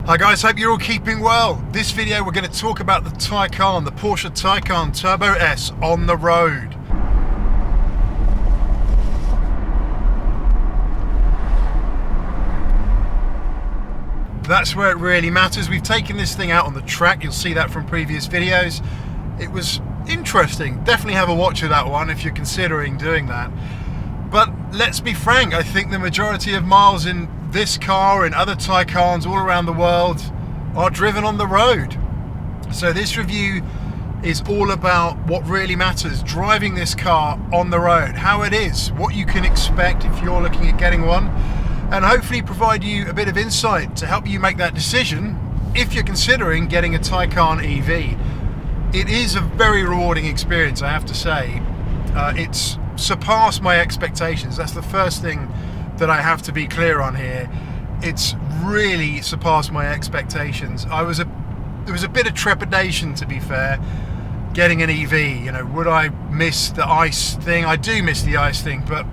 Hi guys, hope you're all keeping well. This video we're going to talk about the Taycan, the Porsche Taycan Turbo S on the road. That's where it really matters. We've taken this thing out on the track, you'll see that from previous videos. It was interesting, definitely have a watch of that one if you're considering doing that. But let's be frank, I think the majority of miles in this car and other Taycans all around the world are driven on the road. So this review is all about what really matters, driving this car on the road, how it is, what you can expect if you're looking at getting one, and hopefully provide you a bit of insight to help you make that decision if you're considering getting a Taycan EV. It is a very rewarding experience, I have to say. It's surpassed my expectations. That's the first thing that I have to be clear on here. It's really surpassed my expectations. There was a bit of trepidation, to be fair, getting an EV. You know, would I miss the ICE thing? I do miss the ICE thing, but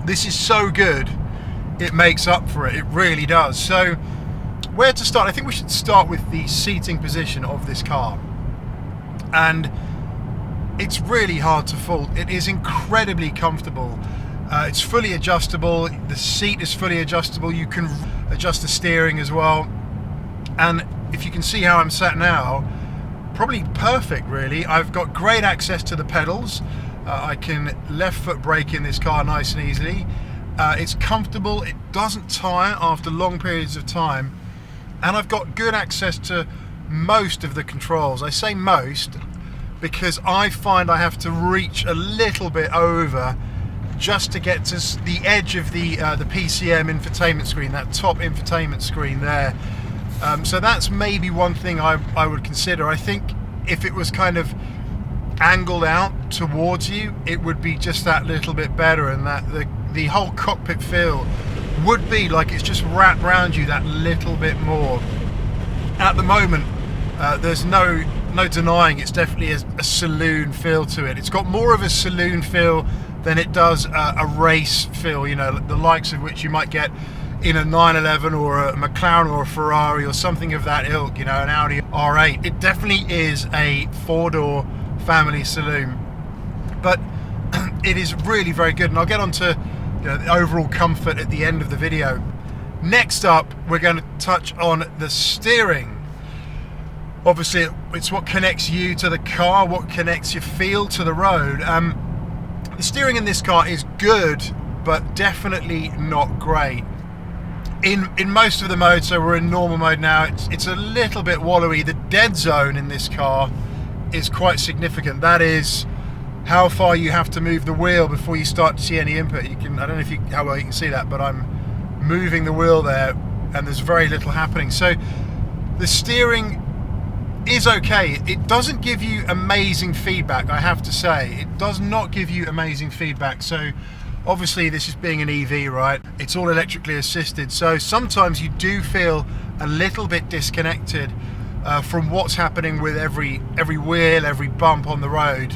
this is so good, it makes up for it. It really does. So where to start? I think we should start with the seating position of this car. And it's really hard to fault. It is incredibly comfortable. It's fully adjustable. The seat is fully adjustable. You can adjust the steering as well. And if you can see how I'm sat now, probably perfect really. I've got great access to the pedals. I can left foot brake in this car nice and easily. It's comfortable. It doesn't tire after long periods of time. And I've got good access to most of the controls. I say most because I find I have to reach a little bit over just to get to the edge of the PCM infotainment screen, that top infotainment screen there. So that's maybe one thing I would consider. I think if it was kind of angled out towards you, it would be just that little bit better, and that the whole cockpit feel would be like it's just wrapped around you that little bit more. At the moment, there's no denying it's definitely a saloon feel to it. It's got more of a saloon feel than it does a race feel, you know, the likes of which you might get in a 911 or a McLaren or a Ferrari or something of that ilk, you know, an Audi R8. It definitely is a four-door family saloon, but it is really very good, and I'll get on to, you know, the overall comfort at the end of the video. Next up, we're going to touch on the steering. Obviously, it's what connects you to the car, what connects your feel to the road. The steering in this car is good, but definitely not great. In most of the modes, so we're in normal mode now, it's a little bit wallowy. The dead zone in this car is quite significant. That is how far you have to move the wheel before you start to see any input. I don't know how well you can see that, but I'm moving the wheel there and there's very little happening. So the steering is okay. It doesn't give you amazing feedback, I have to say. It does not give you amazing feedback. So obviously this is being an EV, right? It's all electrically assisted. So sometimes you do feel a little bit disconnected from what's happening with every wheel, every bump on the road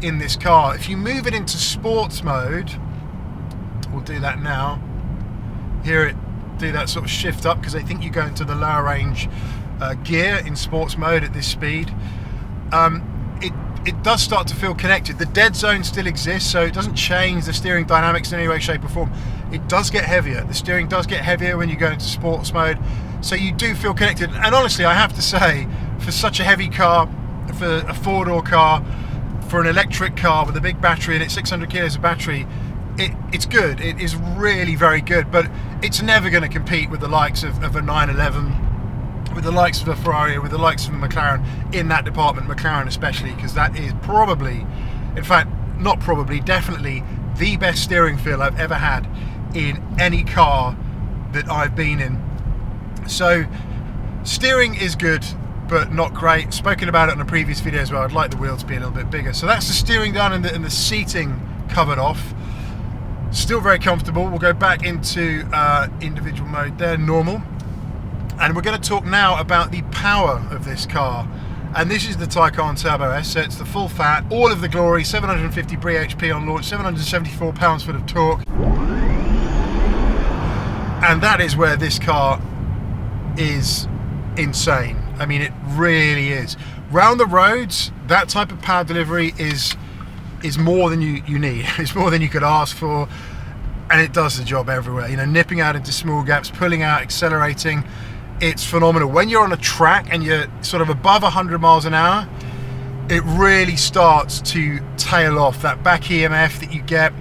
in this car. If you move it into sports mode, we'll do that now. Hear it do that sort of shift up because I think you go into the lower range gear in sports mode at this speed. It does start to feel connected. The dead zone still exists, so it doesn't change the steering dynamics in any way, shape or form. It does get heavier. The steering does get heavier when you go into sports mode, so you do feel connected. And honestly, I have to say, for such a heavy car, for a four-door car, for an electric car with a big battery in it, 600 kilos of battery, it's good. It is really very good, but it's never going to compete with the likes of a 911, with the likes of a Ferrari, with the likes of a McLaren in that department, McLaren especially, because that is probably, in fact, not probably, definitely the best steering feel I've ever had in any car that I've been in. So steering is good, but not great. Spoken about it in a previous video as well. I'd like the wheel to be a little bit bigger. So that's the steering done and the seating covered off. Still very comfortable. We'll go back into individual mode there, normal. And we're going to talk now about the power of this car. And this is the Taycan Turbo S, so it's the full fat, all of the glory, 750 bhp on launch, 774 pounds-foot of torque. And that is where this car is insane. I mean, it really is. Round the roads, that type of power delivery is more than you need. It's more than you could ask for, and it does the job everywhere. You know, nipping out into small gaps, pulling out, accelerating. It's phenomenal. When you're on a track and you're sort of above 100 miles an hour, it really starts to tail off. That back EMF that you get,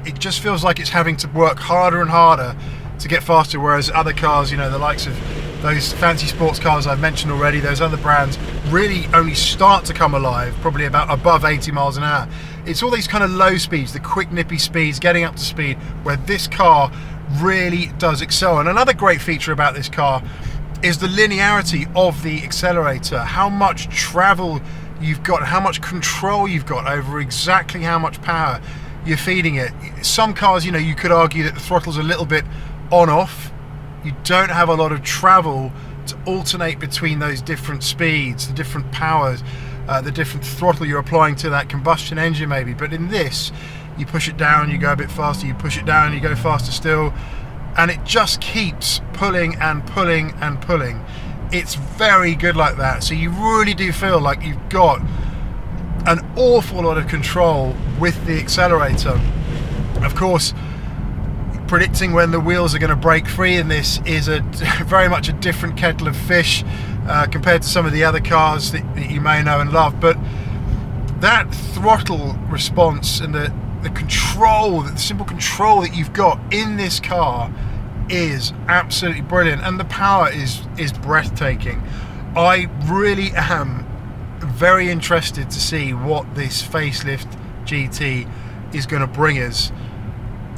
it just feels like it's having to work harder and harder to get faster, whereas other cars, you know, the likes of those fancy sports cars I've mentioned already, those other brands, really only start to come alive probably about above 80 miles an hour. It's all these kind of low speeds, the quick nippy speeds, getting up to speed, where this car really does excel. And another great feature about this car is the linearity of the accelerator, how much travel you've got, how much control you've got over exactly how much power you're feeding it. Some cars, you know, you could argue that the throttle's a little bit on-off. You don't have a lot of travel to alternate between those different speeds, the different powers, the different throttle you're applying to that combustion engine maybe. But in this, you push it down, you go a bit faster, you push it down, you go faster still, and it just keeps pulling and pulling and pulling. It's very good like that. So you really do feel like you've got an awful lot of control with the accelerator. Of course, predicting when the wheels are going to break free in this is very much a different kettle of fish compared to some of the other cars that you may know and love. But that throttle response and the control, the simple control that you've got in this car is absolutely brilliant, and the power is breathtaking. I really am very interested to see what this facelift GT is going to bring us,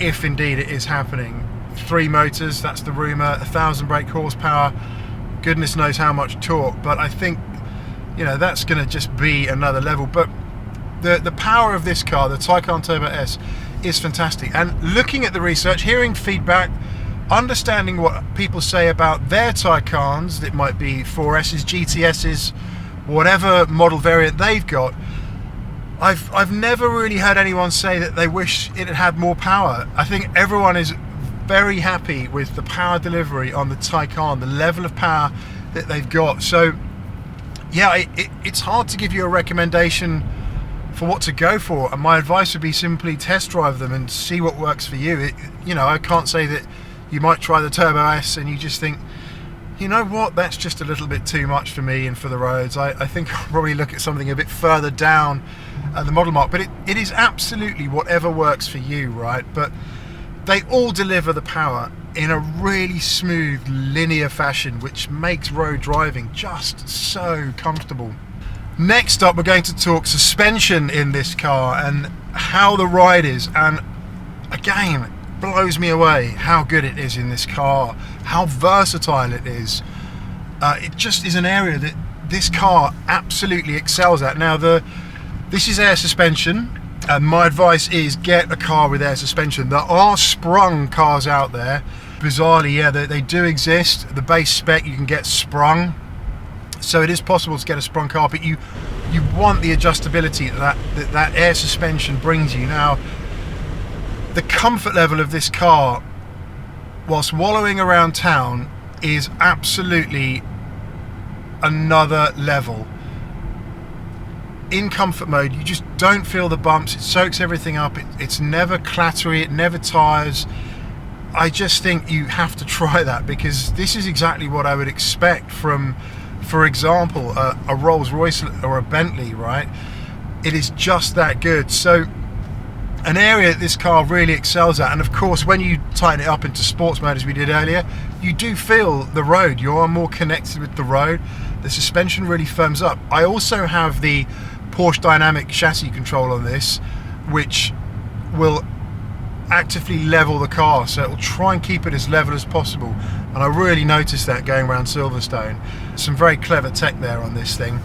if indeed it is happening. 3 motors, that's the rumour, 1,000 brake horsepower, goodness knows how much torque, but I think, you know, that's going to just be another level. But the power of this car, the Taycan Turbo S, is fantastic. And looking at the research, hearing feedback, understanding what people say about their Taycans, that might be 4Ss, GTSs, whatever model variant they've got, I've never really heard anyone say that they wish it had more power. I think everyone is very happy with the power delivery on the Taycan, the level of power that they've got. So yeah, it's hard to give you a recommendation for what to go for, and my advice would be simply test drive them and see what works for you. You know, I can't say that you might try the Turbo S and you just think, you know what, that's just a little bit too much for me and for the roads. I think I'll probably look at something a bit further down the model mark. But it is absolutely whatever works for you, right? But they all deliver the power in a really smooth, linear fashion, which makes road driving just so comfortable. Next up, we're going to talk suspension in this car and how the ride is. And again, it blows me away how good it is in this car, how versatile it is. It just is an area that this car absolutely excels at. Now, this is air suspension, and my advice is get a car with air suspension. There are sprung cars out there. Bizarrely, yeah, they do exist. The base spec, you can get sprung. So it is possible to get a sprung car, but you want the adjustability that air suspension brings you. Now, the comfort level of this car, whilst wallowing around town, is absolutely another level. In comfort mode, you just don't feel the bumps. It soaks everything up. It's never clattery. It never tires. I just think you have to try that, because this is exactly what I would expect from, for example, a Rolls-Royce or a Bentley, right? It is just that good. So an area that this car really excels at, and of course when you tighten it up into sports mode as we did earlier, you do feel the road. You are more connected with the road. The suspension really firms up. I also have the Porsche Dynamic chassis control on this, which will actively level the car, so it will try and keep it as level as possible, and I really noticed that going around Silverstone. Some very clever tech there on this thing.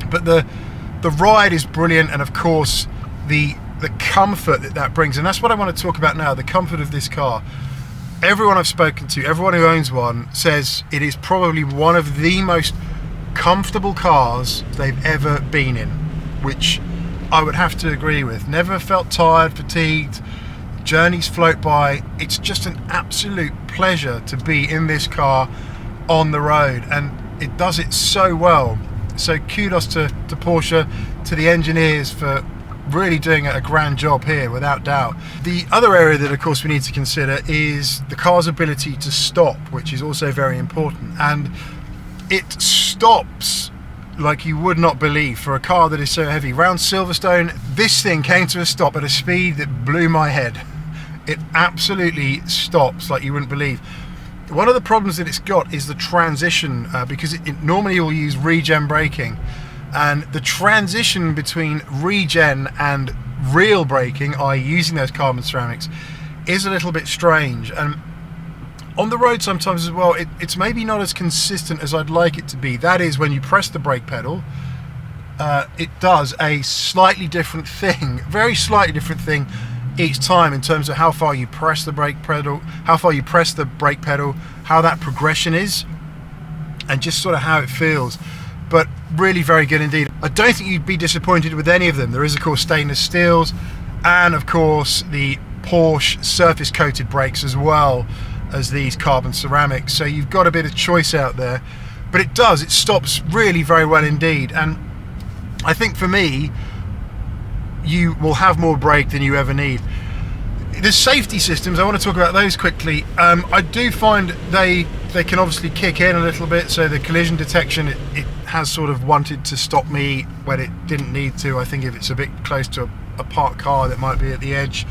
But the ride is brilliant, and of course the comfort that brings, and that's what I want to talk about now, the comfort of this car. Everyone I've spoken to, everyone who owns one, says it is probably one of the most comfortable cars they've ever been in, which I would have to agree with. Never felt tired, fatigued, journeys float by. It's just an absolute pleasure to be in this car on the road. And it does it so well. So kudos to Porsche, to the engineers for really doing a grand job here, without doubt. The other area that of course we need to consider is the car's ability to stop, which is also very important, and it stops like you would not believe for a car that is so heavy. Round Silverstone, this thing came to a stop at a speed that blew my head. It absolutely stops like you wouldn't believe. One of the problems that it's got is the transition, because it normally will use regen braking, and the transition between regen and real braking, i.e. using those carbon ceramics, is a little bit strange. And on the road sometimes as well, it's maybe not as consistent as I'd like it to be. That is, when you press the brake pedal, it does a slightly different thing, very slightly different thing each time, in terms of how far you press the brake pedal, how that progression is, and just sort of how it feels. But really very good indeed. I don't think you'd be disappointed with any of them. There is of course stainless steels, and of course the Porsche surface coated brakes, as well as these carbon ceramics. So you've got a bit of choice out there, but it stops really very well indeed. And I think for me, you will have more brake than you ever need. The safety systems, I want to talk about those quickly. I do find they can obviously kick in a little bit, so the collision detection, it has sort of wanted to stop me when it didn't need to. I think if it's a bit close to a parked car that might be at the edge.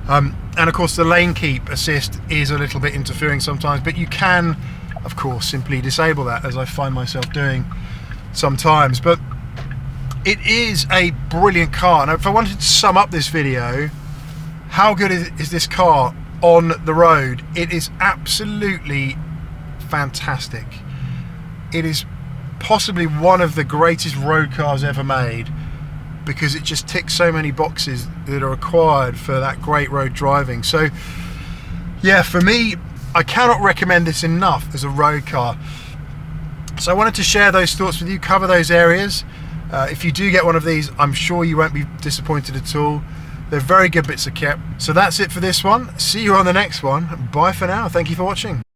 And of course the lane keep assist is a little bit interfering sometimes, but you can of course simply disable that, as I find myself doing sometimes. But it is a brilliant car. Now if I wanted to sum up this video, how good is this car on the road? It is absolutely fantastic. It is possibly one of the greatest road cars ever made, because it just ticks so many boxes that are required for that great road driving. So yeah, for me, I cannot recommend this enough as a road car. So I wanted to share those thoughts with you, cover those areas. If you do get one of these, I'm sure you won't be disappointed at all. They're very good bits of kit. So that's it for this one. See you on the next one. Bye for now. Thank you for watching.